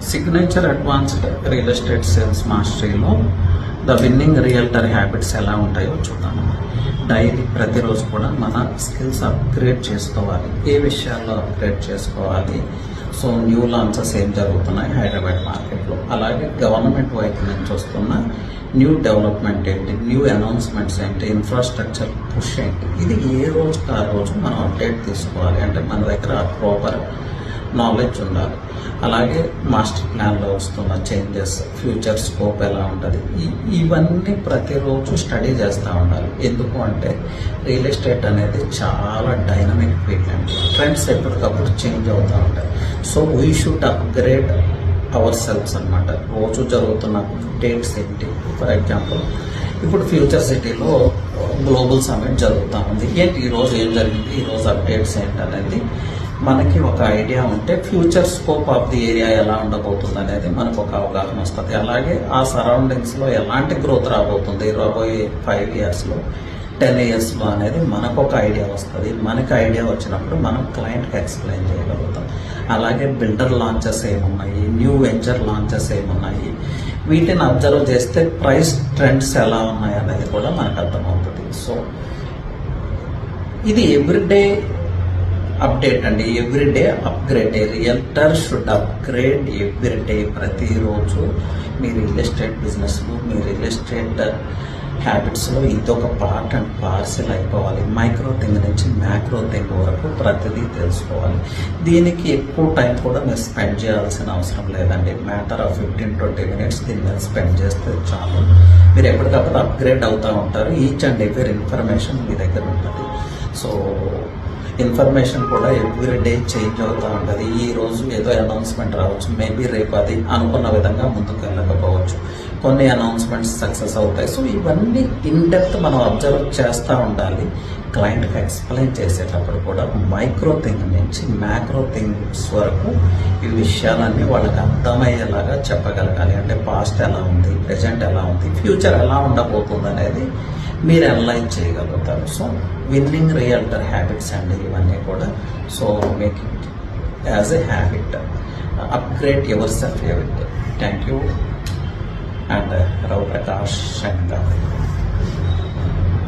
Signature advanced real estate sales మాస్టరీలో the winning realtor habits ఎలా ఉంటాయో చూద్దాం. డైలీ ప్రతిరోజు కూడా మన స్కిల్స్ అప్గ్రేడ్ చేసుకోవాలి. ఏ విషయాల్లో అప్గ్రేడ్ చేసుకోవాలి? సో న్యూ లాంచెస్ ఏం జరుగుతున్నాయి హైదరాబాద్ మార్కెట్లో, అలాగే గవర్నమెంట్ వైపు నుంచి వస్తున్న న్యూ డెవలప్మెంట్ ఏంటి, న్యూ అనౌన్స్మెంట్స్ ఏంటి, ఇన్ఫ్రాస్ట్రక్చర్ పుష్ ఏంటి, ఇది ఏ రోజుకి ఆ రోజు మనం అప్డేట్ తీసుకోవాలి. అంటే మన దగ్గర ప్రాపర్ నాలెడ్జ్ ఉండాలి. అలాగే మాస్టర్ ప్లాన్లో వస్తున్న చేంజెస్, ఫ్యూచర్ స్కోప్ ఎలా ఉంటుంది, ఇవన్నీ ప్రతిరోజు స్టడీ చేస్తూ ఉండాలి. ఎందుకు అంటే రియల్ ఎస్టేట్ అనేది చాలా డైనమిక్ ఫీల్డ్ అండి. ట్రెండ్స్ ఎప్పటికప్పుడు చేంజ్ అవుతూ ఉంటాయి. So we should upgrade our selfs అనమాట. రోజు జరుగుతున్న డేట్స్ ఏంటి, ఫర్ ఎగ్జాంపుల్ ఇప్పుడు ఫ్యూచర్ సిటీలో గ్లోబల్ సమ్మిట్ జరుగుతూ ఉంది. ఏంటి ఈరోజు ఏం జరిగింది, ఈరోజు అప్డేట్స్ ఏంటి అనేది మనకి ఒక ఐడియా ఉంటే future scope of the area ఎలా ఉండబోతుంది అనేది మనకు ఒక అవగాహన వస్తుంది. అలాగే ఆ సరౌండింగ్స్లో ఎలాంటి గ్రోత్ రాబోతుంది రాబోయే 5 ఇయర్స్లో 10 ఇయర్స్లో అనేది మనకు ఒక ఐడియా వస్తుంది. మనకి ఐడియా వచ్చినప్పుడు మనం క్లయింట్కి ఎక్స్ప్లెయిన్ చేయగలుగుతాం. అలాగే బిల్డర్ లాంచెస్ ఏమున్నాయి, న్యూ వెంచర్ లాంచెస్ ఏమున్నాయి, వీటిని అబ్జర్వ్ చేస్తే ప్రైస్ ట్రెండ్స్ ఎలా ఉన్నాయి అనేది కూడా మనకు అర్థమవుతుంది. సో ఇది ఎవ్రీడే అప్డేట్ అండి, everyday upgrade. Realtor should upgrade everyday. ప్రతిరోజు మీ రియల్ ఎస్టేట్ బిజినెస్లో, మీ రియల్ ఎస్టేట్ హ్యాబిట్స్లో ఇదొక పార్ట్ అండ్ పార్సెల్ అయిపోవాలి. మైక్రో థింగ్ నుంచి మ్యాక్రో థింగ్ వరకు ప్రతిదీ తెలుసుకోవాలి. దీనికి ఎక్కువ టైం కూడా మీరు స్పెండ్ చేయాల్సిన అవసరం లేదండి. మ్యాటర్ ఆఫ్ 15-20 మినిట్స్ దీని మీద స్పెండ్ చేస్తే చాలు. మీరు ఎప్పటికప్పుడు అప్గ్రేడ్ అవుతూ ఉంటారు. ఈచ్ అండ్ ఎవరీ ఇన్ఫర్మేషన్ మీ దగ్గర ఉంటుంది. సో ఇన్ఫర్మేషన్ కూడా ఎవ్రీడే చేంజ్ అవుతూ ఉంటుంది. ఈ రోజు ఏదో అనౌన్స్మెంట్ రావచ్చు, మేబీ రేపు అది అనుకున్న విధంగా ముందుకు వెళ్ళకపోవచ్చు. కొన్ని అనౌన్స్మెంట్స్ సక్సెస్ అవుతాయి. సో ఇవన్నీ ఇన్ డెప్త్ మనం అబ్జర్వ్ చేస్తూ ఉండాలి. క్లయింట్కి ఎక్స్ప్లెయిన్ చేసేటప్పుడు కూడా మైక్రో థింగ్ నుంచి మ్యాక్రో థింగ్స్ వరకు ఈ విషయాలన్నీ వాళ్ళకి అర్థమయ్యేలాగా చెప్పగలగాలి. అంటే పాస్ట్ ఎలా ఉంది, ప్రెజెంట్ ఎలా ఉంది, ఫ్యూచర్ ఎలా ఉండబోతుంది అనేది మీరు అనలైజ్ చేయగలుగుతారు. సో విన్నింగ్ రియల్టర్ హ్యాబిట్స్ అండి ఇవన్నీ కూడా. So make it as a habit, upgrade your self every day. Thank you. And Rao Prakash and